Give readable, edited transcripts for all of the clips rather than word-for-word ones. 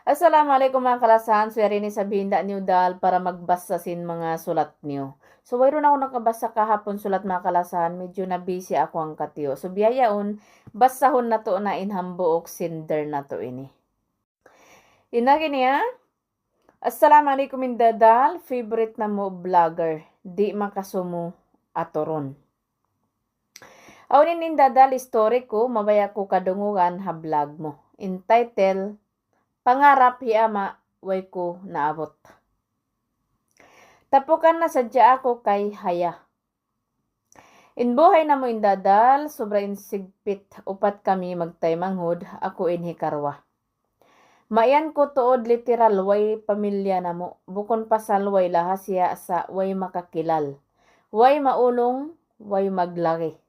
Assalamualaikum mga kalasan. Swerte ni sabihin da niyo dal para magbasa sin mga sulat niyo. So, mayroon ako nakabasa kahapon sulat mga kalasan. Medyo na busy ako ang katiyo. So, biyayaon, basahon na to na inhambuok sinder na to ini. Inagi niya, Assalamualaikum indadal, favorite na mo vlogger. Di makasumo atoron. Awnin indadal story ko, mabaya ko kadungugan ha vlog mo. Entitled, Pangarap hiama, way ko naabot. Tapukan na sadya ako kay haya. Inbuhay na mo indadal, sobra insigpit, upat kami magtaymanghod, ako inhikarwa. Mayan ko tuod literal, way pamilya na mo, bukon pasal way lahasya sa way makakilal, way maulong, way maglaki.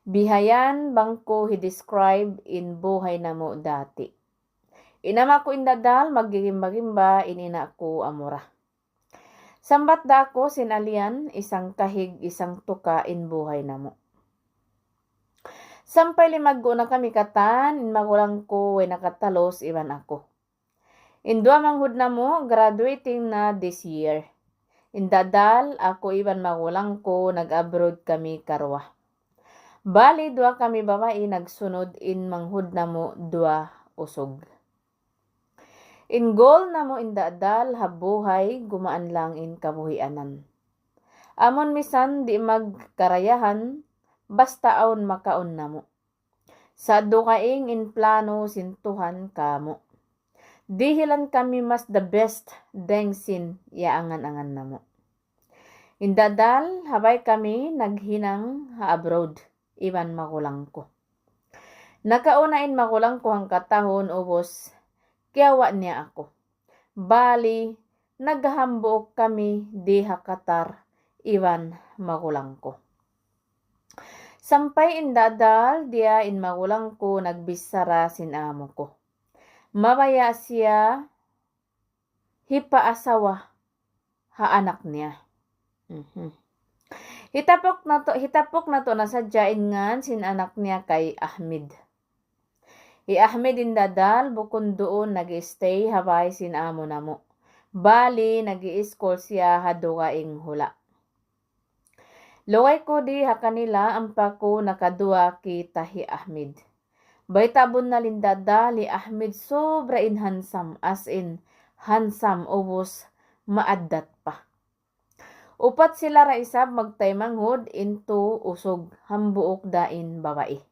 Bihayan bangko hi-describe in buhay na mo dati. Inama ko indadal, magigimba-gimba, inina ko amura. Sambat da ako sinalian, isang kahig, isang tuka, in buhay na mo. Sampay limaggo na kami katan, in magulang ko, way nakatalos, iwan ako. In dua manghud na mo, graduating na this year. Indadal, ako iwan magulang ko, nag-abroad kami karwa. Bali, dua kami babae, nagsunod, in manghud na mo, dua usog. In goal na mo indadal, habuhay, gumaan lang in kabuhianan. Amon misan di magkarayahan, basta aon makaon na mo. Sa dukaing in plano sintuhan kamo. Dihilan kami mas the best, dengsin, yaangan-angan na mo. Indadal, habay kami naghinang abroad, iwan magulang ko. Nakaunain magulang ko ang katahon, ubos, kiyawa niya ako. Bali, naghambok kami diha Qatar, iwan magulang ko. Sampay indadal, dia in magulang ko, nagbisara sinamo ko. Mabaya siya, hipaasawa, ha anak niya. Hitapok na to na sadyain ngan sin anak niya kay Ahmed. Ahmed indadal, bukon doon nag-stay habay sinamo na mo. Bali, nag-i-school siya hadugaing hula. Lugay ko di ha kanila, ampa ko nakadua kita hi Ahmed. Baytabon na lindada, li Ahmed sobra in handsome, as in handsome, ubos maaddat pa. Upat sila ra isab magtaymanghod into usog, hambuok dain babae.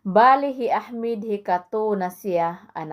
Bali hi Ahmed hikato na siya anak.